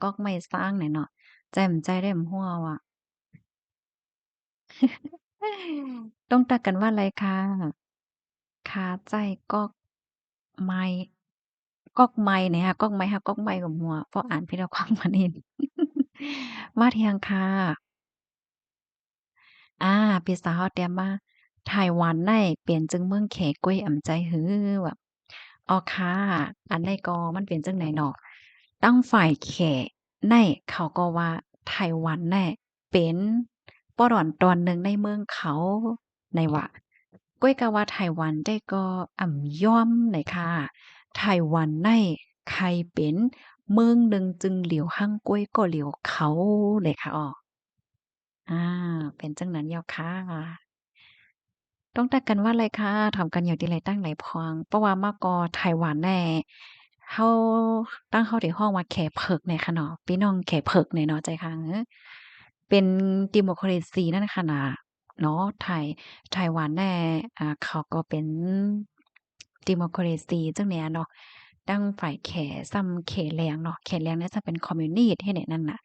S1: ก๊อกไม้สร้างเนี่ยเนาะแจ่มใจแด่มฮัวว่ะต้องตักกันว่าอะไรคะคาใจก๊อกไม้ก๊อกไม้เนี่ยค่ะก๊อกไม้ค่ะก๊อกไม้กับหัวพออ่านผิดเอาความมานิดมาเที่ยงค่ะ พี่สาวเตรียมมาไต้หวันได้เปลี่ยนจึงเมืองแขกล้วยอ่ำใจหือแบบอ๋อค่ะอันใดก็มันเป็นจังไหนเนาะตั้งฝ่ายแขในเขาก็ว่าไต้หวันแน่เป็นป้อร่อนตอนหนึ่งในเมืองเขาในว่าก้วยกะว่าไต้หวันได้ก็อ่ำย่อมไหนค่ะไต้หวันในใครเป็นเมืองหนึ่งจึงเหลียวหั่งก้วยก็เหลียวเขาเลยค่ะอ้ออาเป็นจังนั้นแล้วค่ะ ต้องตักกันว่าไรคะถามกันอยู่ที่ไรตั้งไหนพองเพราะว่ามาก็ไต้หวันแน่เฮาตั้งเฮาที่ฮ้องว่าแขเผิกเนี่ยค่ะเนาะพี่น้องแขเผิกเนี่ยเนาะใจค่ะเป็นดิโมคราซีนั่นค่ะน่ะเนาะไต้หวันแน่เขาก็เป็นดิโมคราซีจังเนี่ยเนาะตั้งฝ่ายแขซ้ำเขแลงเนาะแขแลงเนี่ยจะเป็นคอมมิวนิสต์เฮ็ดให้นั่นน่ะ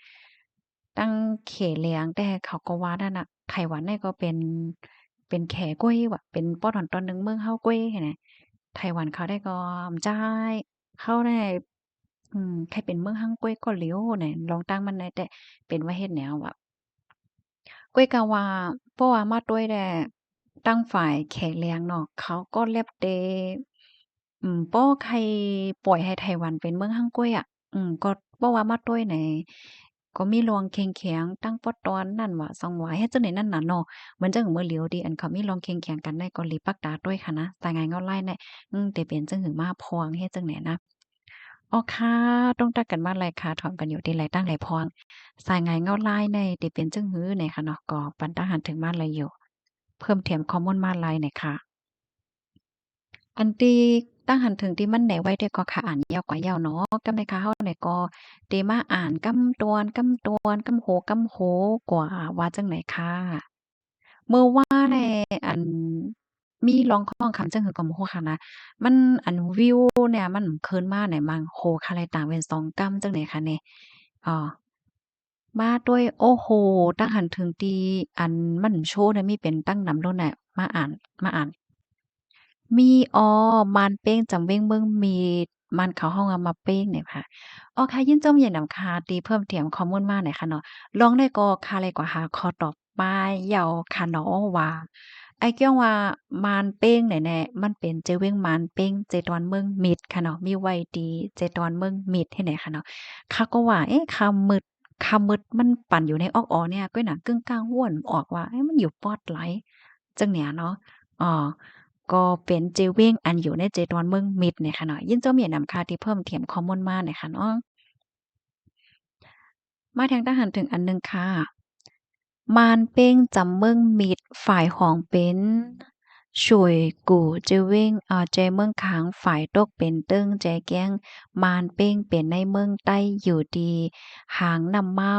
S1: ตั้งเขเหลียงแต่เขาก็ว่านั่นน่ะไต้หวันเนี่ยก็เป็นแขกล้วยแบบเป็นป้อถอนตอนหนึ่งเมืองเฮากล้วยหั้นน่ะไต้หวันเขาได้ก็จ้ายเขาได้ใครเป็นเมืองฮั่งกล้วยก็เหลียวเนี่ยลองตั้งมันได้แต่เป็นว่าเฮ็ดแนวแบบกล้วยกะว่าเพราะว่ามาต้วยแต่ตั้งฝ่ายแขกเลียงเนาะเขาก็แลบเตป้อใครปล่อยให้ไต้หวันเป็นเมืองฮั่งกล้วยอะก็เพราะว่ามาต้วยไหน ก็มีรองแข็งๆตั้งปอตอนนั่นว่าซองหวายเฮ็ดจังได๋นั่นน่ะเนาะเหมือนจังมื้อเหลียวดีอันเขามีรองแข็งๆกันได้ก็หลีปักดาด้วยค่ะนะสายงานเงาไล่เนี่ยแต่เป็นจังหึงมาพองเฮ็ดจังไหนนะอ๋อค่ะต้องตักกันมาหลายค่ะถอนกันอยู่ที่ไรตั้งหลายพองสายงานเงาไล่ในติเป็นจังหื้อเนี่ยค่ะเนาะก็ปันตาหันถึงมาหลายอยู่เพิ่มเติมข้อมูลมาหลายหน่อยค่ะ อันที่ตั้งหันถึงที่มันแหนไว้ได้ก็ค่ะอ่านยาวกว่ายาวเนาะกำในคะเฮาเนี่ยก็เตมาอ่านกำตวนกำโหกว่าว่าจังไหนค่ะเมื่อว่าในอันมีลองข้องคำจังหือก็บ่ฮู้ค่ะนะมันอันวิวเนี่ยมันขึ้นมาเนี่ยมันโฮคาไรต่างเป็น2กำจังไหนคะเนี่ยอ้อมาด้วยโอ้โฮตั้งหันถึงที่อันมันโชว์เนี่ยมีเป็นตั้งนำโลดน่ะมาอ่าน มีอ๋อมานเป้งจำเว้งเมืองมีดมันเขาห้องว่ามาเป้งเนี่ยค่ะอ๋อค่ะยินจมเหยียนนำค่ะตีเพิ่มเติมข้อมูลมาหน่อยค่ะเนาะลองได้ก็ค่ะเลยก็หาข้อต่อไปเหย้าค่ะเนาะว่าไอ้เกี้ยงว่ามานเป้งเนี่ยแน่มันเป็นเจเว้งมานเป้งเจตอนเมืองมิดค่ะเนาะมีไว้ดีเจตอนเมืองมิดเฮ็ดไหนค่ะเนาะเขาก็ว่าเอ๊ะคำมึดมันปั่นอยู่ในออกอ้อเนี่ยก้อยน่ะกึ่งกลางห้วนออกว่าเอ๊ะมันอยู่ปอดไหลจังเนี่ยเนาะอ้อ ก็เป็นเจเว้งอันอยู่ในเจดอนเมืองมิดเนี่ยค่ะเนาะยินเจ้าเมียนำค่ะที่เพิ่มเติมข้อมูลมาเนี่ยค่ะเนาะมาทางทหารถึงอันหนึ่งค่ะมานเป้งจำเมืองมิดฝ่ายของเป็นช่วยกู่เจเว้งเจเมืองค้างฝ่ายตกเป็นเติ้งแจแก้งมานเป้งเป็นในเมืองใต้อยู่ดีหางนำเมา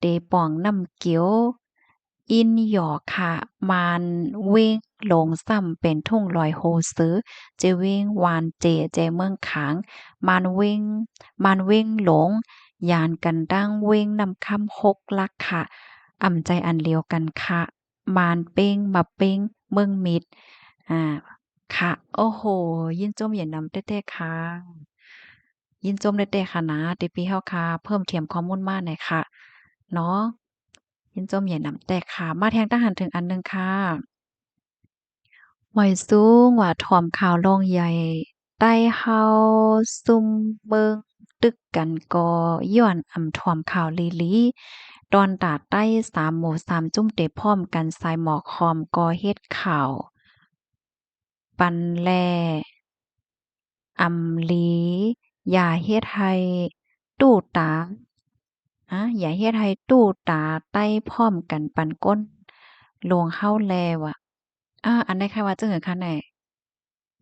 S1: เตป่องนำเกียว อินหยอค่ะมานเว้งหลงซ้ำเป็นทุ่งลอยโฮซื้อเจเว้งวานเจเจเมืองขางมานเว้งมานเว้งหลงยานกันดั้งเว้งนำคำฮกลักค่ะอ่ำใจอันเลียวกันค่ะมานเป้งมาเป้งเมืองมิตรอ่าค่ะโอ้โฮยินจมเหยียนนำเต้ๆค่ะยินจมเต้ๆค่ะนะติปีเฮาค่ะเพิ่มเติมข้อมูลมาหน่อยค่ะเนาะ ยินจมใหญ่หนำแตกค่ะมาแทงทหารถึงอันหนึ่งค่ะไหวสูงว่าถ่อมข่าวลองใหญ่ใต้เฮาซุ่มเบิงตึกกันก็ย้อนอำถ่อมข่าวลีลีตอนตาใต้สามหมู่สามจุ้มเตะพร้อมกันสายหมอกคอมก่อเฮ็ดข่าวปันแลอำลีอย่าเฮ็ดให้ตู้ตา อย่าเฮ็ดให้ตู้ตาใต้พร้อมกันปันก้นลวงเฮาแลว่ะอันใดค่ะว่าจั่งใดคะแหน่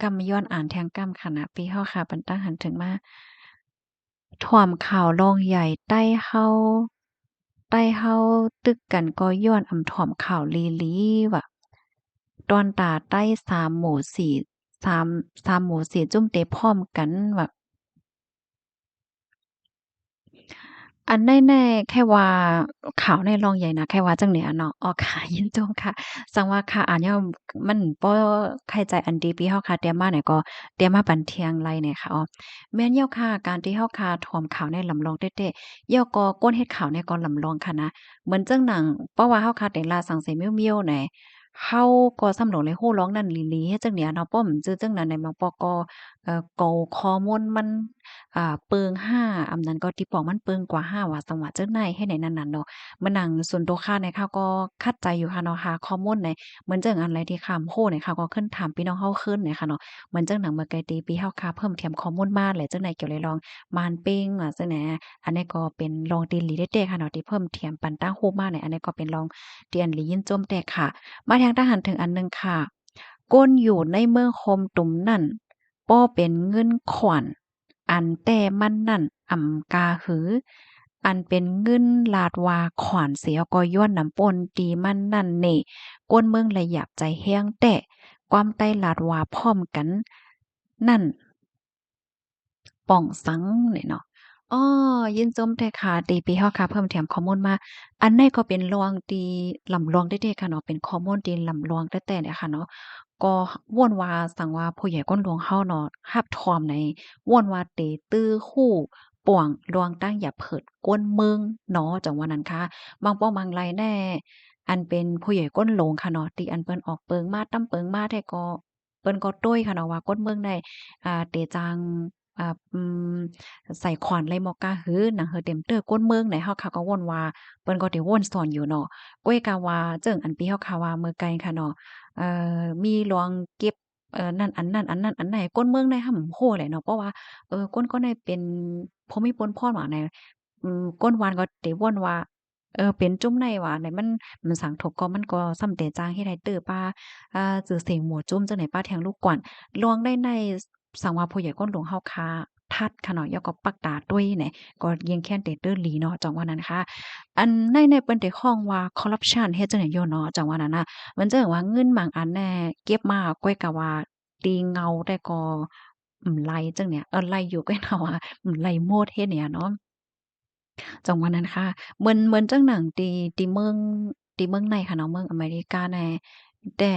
S1: กำย้อนอ่านแทงกำค่ะนะปีเฮาค่ะปันตั้งหันถึงมาท่วมข่าวรองใหญ่ใต้เฮาตึกกันก็ย้อนอำท่อมข่าวลีลีว่ะตอนตาใต้สามหมู่สี่สามหมู่สี่จุ้มเตะพร้อมกันว่ะ อันแน่ๆแค่ว่าข่าวในรองใหญ่นะแค่ว่าจั่งใดอะเนาะอ้อค่ะยินจมค่ะสังว่าค่ะอ่านย่อมมันบ่เข้าใจอันดีพี่เฮาค่ะเตรียมมาเนี่ยก็เตรียมมาปันเที่ยงไลเนี่ยค่ะอ้อแม่นแล้วค่ะการที่เฮาค่ะถ่อมข่าวในลำลองเต๊ะๆย่อก็ก้นเฮ็ดข่าวในก็ลำลองค่ะนะเหมือนจั่งหนังเพราะว่าเฮาค่ะแต่ล่าสังเสเมียวๆแหนเฮาก็สำหลงเลยฮู้ร้องนั่นอีหลีเฮ็ดจั่งเนี้ยเนาะป้อมจื้อจั่งนั้นในบางปอก็เกาข้อมูลมัน เปิง5อำนั้นก็ติปองมันเปิงกว่า5ว่าจังหวะเจั่งใดให้ไหนนั้นน่ะเนาะมานั่งส่วนตัวข้าเนี่ยข้าก็คัดใจอยู่ค่ะเนาะหาข้อมูลในเหมือนจั่งอันไรที่ข้ามโพดเนี่ยข้าก็ขึ้นถามพี่น้องเฮาขึ้นเนี่ยค่ะเนาะเหมือนจั่งหนังเมื่อไกลตีปีเฮาค่ะเพิ่มเติมข้อมูลมาแหละจั่งใดเกี่ยวเลยลองม่านเป้งจั่งใดอันนี้ก็เป็นลองตีนหลีเด้ๆค่ะเนาะที่เพิ่มเติมปันตั้งฮู้มาเนี่ยอันนี้ก็เป็นลองที่อันหลียินโจมแตกค่ะมาทางทหารถึงอันหนึ่งค่ะก้นอยู่ในเมืองโฮมตุ่มนั่นป้อเป็นเงินขวัญ อันแต่มันนั่นอ่ำกาหืออันเป็นเงินลาดว่าขวานเสียก็ย้อนน้ำปนตีมันนั่นเน่ก้นเมืองละหยาบใจแห้งแต่ความใต้ลาดว่าพร้อมกันนั่น ป่องซังเนี่ยเนาะอ้อยินจมแต่ค่ะตีปีเฮาค่ะเพิ่มเติมข้อมูลมาอันนี้ก็เป็นลวงตีลำลวงเด้ๆค่ะเนาะเป็นข้อมูลที่ลำลวงแต่ๆเนี่ยค่ะเนาะก็ม่วนว่าสังว่าผู้ใหญ่ก้นหลวงเฮาเนาะรับทอมในม่วนว่าเตตื้อคู่ป่วงลวงตั้งอย่าเผิดก้นเมืองเนาะจังว่านั้นค่ะบางป้องบางไรแน่อันเป็นผู้ใหญ่ก้นหลงค่ะเนาะที่อันเปิ้นออกเปิงมาตั้มเปิงมาแต่ก็เปิ้นก็ตุ้ยค่ะเนาะว่าก้นเมืองได้เตจัง มใส่ขวานไลมอกกาหือหนังเฮอเต็มเตอก้นเมืองไหนเฮาค่ะก็วนว่าเปิ้นก็ได้วนสอนอยู่เนาะก้วยกาว่าเจิ่งอันปีเฮาค่ะว่าเมื่อไกลค่ะเนาะมีหลวงเก็บนั่นอันนั้นอันนั้นอันไหนก้นเมืองได้ห่ำโฮแหละเนาะเพราะว่าก้นก็ได้เป็นพมิพลพ่อหว่าในก้นวานก็ได้วนว่าเป็นจุ้มในว่าไหนมันสังทบก็มันก็ซ้ำแต่จางเฮ็ดให้เตอป้าจือเสียงหมู่จุ้มจังไหนป้าแทงลูกกวนลวงได้ใน สังว่าผู้ใหญ่ก้นหลวงเฮาคาทัดค่ะเนาะแล้วก็ปักตาด้วยแหน่ก็เยียงแค้นเตเตอร์หลีเนาะจังว่านั้นค่ะอันในเปิ้นได้ข้องว่าคอร์รัปชันเฮ็ดจังได๋อยู่เนาะจังว่านั้นน่ะมันจังว่าเงินบางอันแน่เก็บมาก้อยกะว่าตีเงาแต่ก็ไล่จังเนี่ยไล่อยู่ก้อยน่ะว่าไล่โมดเฮ็ดเนี่ยเนาะ จังหวะนั้นค่ะเหมือนจังหนังตีเมืองในค่ะเนาะเมืองอเมริกาแหน่แต่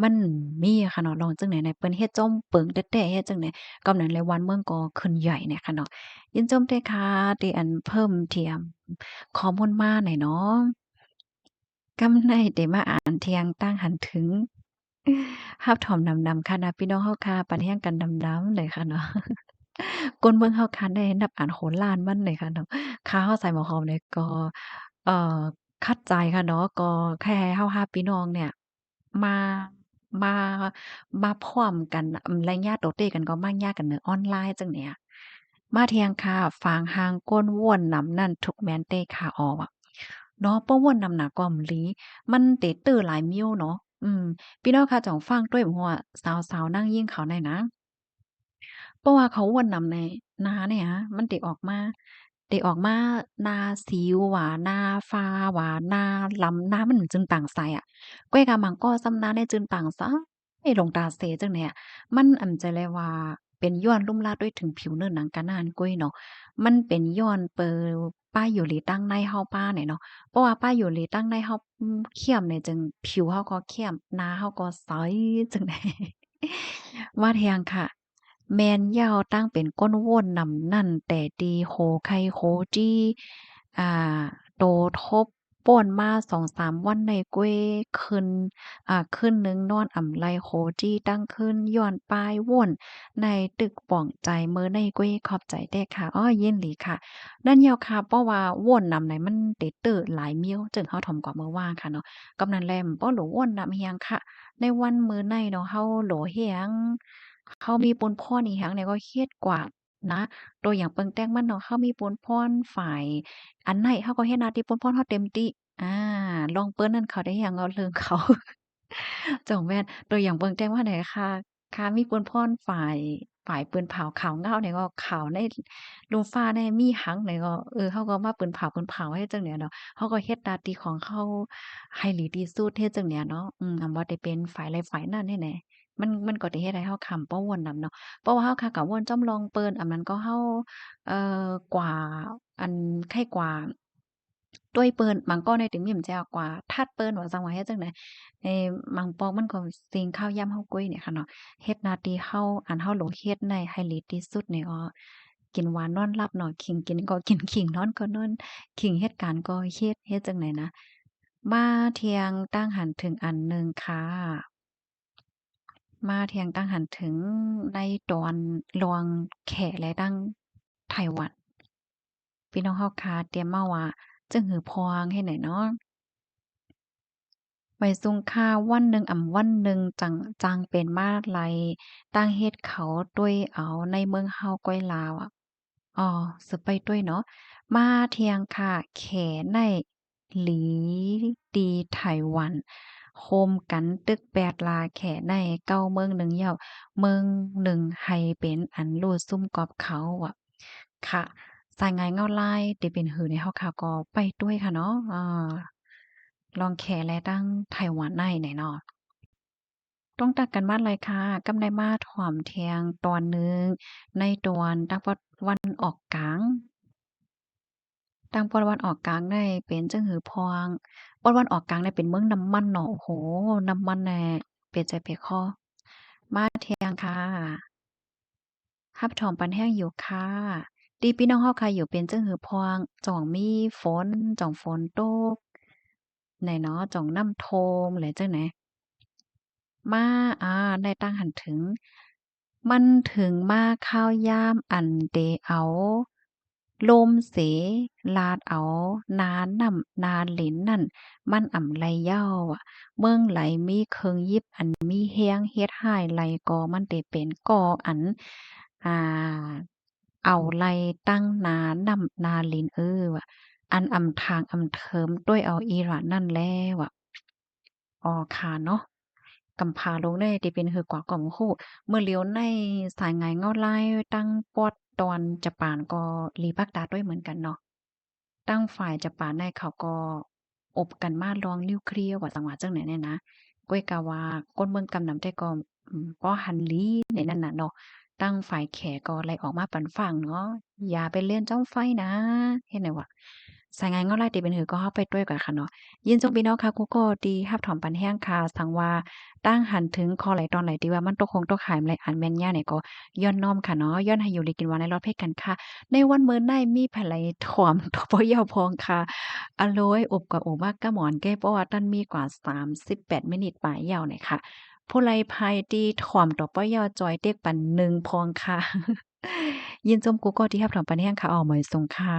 S1: มันมีอะค่ะเนาะลองจังไหนๆเปิ้นเฮ็ดจ้อมเปิงแต๊ะๆเฮ็ดจั่งใดกำนั้นเลยวันเมืองก็ขึ้นใหญ่เนี่ยค่ะเนาะยินจมเด้อค่ะที่อันเพิ่มเติมข้อมูลมาหน่อยเนาะกำในได้มาอ่านเที่ยงตั้งหันถึงรับถอมนำๆค่ะนะพี่น้องเฮาค่ะปันแรงกันดำๆเลยค่ะเนาะ ก้นเมืองเฮาคันได้นับอ่านโหราณมันเลยค่ะเนาะข้าวใส่หมอหอมเนี่ยก็เอ่อคัดใจค่ะเนาะก็แค่เฮา5พี่น้องเนี่ยมามามาพร้อมกันรายญาติโตเต้กันก็มายากกันเนอะออนไลน์จังเนี่ยมาเที่ยงค่ะฝางหางก้นว่วนนำนั่นทุกแม่นเต้ค่ะอออะเนาะเพราะว่วนนำหนาก็อำลีมันเตตื้อหลายมิ้วเนาะพี่น้องค่ะจ่องฟังด้วยบ่ว่าสาวๆนั่งยิ่งเขาได้นะ เพราะว่าเขาวนนำในนาเนี่ยมันติออกมาติ ได้ออกมาหน้าสิวหว่าหน้าฟ้าหว่าหน้าลำหน้ามันจึงต่างไสอะก้อยกะหมังก็ซำนาในจึงต่างไสหลงตาเสจังเนี่ยมันจะเรียกว่าเป็นย้อนลุ่มลาดด้วยถึงผิวเนินหนังกะนานก้อยเนาะมันเป็นย้อนป้ายอยู่หลีตั้งในเฮาป้าเนี่ยเนาะเพราะว่าป้ายอยู่หลีตั้งในเฮาเข้มเนี่ยจึงผิวเฮาก็เข้มหน้าเฮาก็ใสจังได๋ ว่าแทงค่ะแม่นยาวตั้งเป็นก้นโว้นนำนั่นแต่ดีโคไข่โคจี้อ่โตทบป่นมา2-3วันในเกวยคืนคืนหนึ่งนอนอ่ำไลโคจี้ตั้งขึ้นย้อนปลายว่นในตึกป่องใจเมื่อในเกวยขอบใจแด้ค่ะอ้อเย็นหลีค่ะนั่นยาวค่ะเพราะว่าว่นนำไหนมันเตเตอหลายมิ้วจึงเฮาถ่อมกว่าเมื่อว่างค่ะเนาะกำนันแลมบ่หลว่นนำเฮียงค่ะ ในวันมื้อในเนาะเฮาโหลเฮียงเฮามีปุนพ่อนอีหยังเนี่ยก็เฮ็ดกว่านะตัวอย่างเปิงแต่งมันเนาะเฮามีปุนพ่อนฝ่ายอันไหนเฮาก็เฮ็ดหน้าที่ปุนพ่อนเฮาเต็มที่อาลองเปิ้นนั่นเขาได้หยังเอาเรื่องเขาจ่องแม่นตัวอย่างเบิ่งแจ้งว่าไหนค่ะมีปุนพ่อนฝ่ายปืนเผาขาวเงาเนี่ยก็ขาวในลุมฟ้าในมีหังเนี่ยก็เฮาก็มาปืนเผาเฮ็ดจั่งเนี่ยเนาะเฮาก็เฮ็ดหน้าที่ของเฮาให้ดีที่สุดเฮ็ดจั่งเนี่ยเนาะอำบ่ได้เป็นฝ่ายใดฝ่ายนั้นแน่ๆมันก็ได้เฮ็ดให้เฮาคำป้อวนนำเนาะเพราะว่าเฮาค่ะก็วนจ้ำลองเปิ้นอันนั้นก็เฮาเอ่อกว่าอันไข้กว่าด้วยเปิ้นบางก้อนในถึงมีมแจ้วกว่าทัดเปิ้นว่าจังว่าเฮ็ดจั่งใดบางปอกมันก็สิงข้าวยำเฮากุ้ยเนี่ยค่ะเนาะเฮ็ดหน้าที่เฮาอันเฮาหลงเฮ็ดในให้ดีที่สุดนี่ก็กินหวานนอนหลับเนาะขิงกินก็กินขิงนอนก็นอนขิงเฮ็ดการก็เฮ็ดจั่งใดนะมาเที่ยงตั้งหันถึงอันหนึ่งค่ะมาเที่ยงตั้งหันถึงในตอนลวงแขและตั้งไต้หวันพี่น้องเฮาค่ะเตรียมมาว่าจึงหือพวงเฮ็ดไหนเนาะ ไว้ซุงค่าวันหนึ่งวันหนึ่งจังเป็นมาลัยตั้งเฮ็ดเขาด้วยเอาในเมืองเฮาก้อยลาวอะอ้อสึไปด้วยเนาะมาเที่ยงค่ะแขในหลีดีไต้หวันโฮมกันตึกแปดลาแขในเก้าเมืองหนึ่งเหย้าเมืองหนึ่งให้เป็นอันรูดซุ่มกอบเขาอะค่ะสายงานเงาลายที่เป็นหือในเฮาค่ะก็ไปด้วยค่ะเนาะลองแขและตั้งไต้หวันได้แน่เนาะต้องตักกันมาเลยค่ะกำไดมาถ่อมเทียงตอนหนึ่งในตอนตั้งวันออกกลางตั้งปอนวันออกกลางได้เป็นจังหือพวงปอนวันออกกลางได้เป็นเมืองน้ำมันเนาะโอ้โฮน้ำมันแน่เป็นใจเป็นคอมาเที่ยงค่ะรับถอมปันแห้งอยู่ค่ะดีพี่น้องเฮาค่ะอยู่เป็นจังหือพวงจ่องมีฝนจ่องฝนตกไหนเนาะจ่องน้ำโทมหรือจังไหน มาได้ตั้งหันถึงมันถึงมาข้าวยามอันเดเอาลมเสลาดเอานานนำนานหลินนั่นมันอ่ำไหลเย้าอะเมืองไหลมีเคิงยิบอันมีเฮียงเฮ็ดให้ไหลกอมันได้เป็นกออันอ่าเอาไหลตั้งนานำนาลินว่ะอันอำทางอำเทิมด้วยเอาอีหระนั่นแล้วอะ อ๋อค่ะเนาะกำพาลงได้ที่เป็นหือกว่าก่อมฮู้เมื่อเลียวในสายงายเงาลายตั้งปอดตอนจะปานก็ลีปักดาด้วยเหมือนกันเนาะตั้งฝ่ายจะปานได้เขาก็อบกันมาลองนิวเคลียร์ว่าจังหวะจังไหนเนี่ยนะก้อยกะว่าก้นเมืองกำนำได้ก็ป้อหันลีในนั้นน่ะเนาะตั้งฝ่ายแขก็ไล่ออกมาปันฝั่งเนาะอย่าไปเล่นจ้องไฟนะเฮ็ดไหนวะสายงานเงาลายที่เป็นหือก็เฮาไปด้วยกันค่ะเนาะ ยินจงพี่น้องค่ะกูก็ดีรับถอมปันแห้งค่ะสังว่าตั้งหันถึงคอไหลตอนไหลดีว่ามันตกคงตกขายไหลอันแม่นย่าเนี่ยก็ย้อนน้อมค่ะเนาะย้อนให้อยู่ดีกินวันในรอดเพศกันค่ะในวันมื้อในมีไผไหลถ่อมตบ่ยาวพองค่ะอโลยอบกับโอมากกะหมอนแก้เพราะว่าตันมีกว่า38มินิตปลายยาวเนี่ยค่ะผู้ไลภัยที่ถ่อมต่อป้อยาวจอยเต็กปันหนึ่งพองค่ะยินจมกูก็ที่รับถอมปันแห้งค่ะออหมอยทรงค่ะ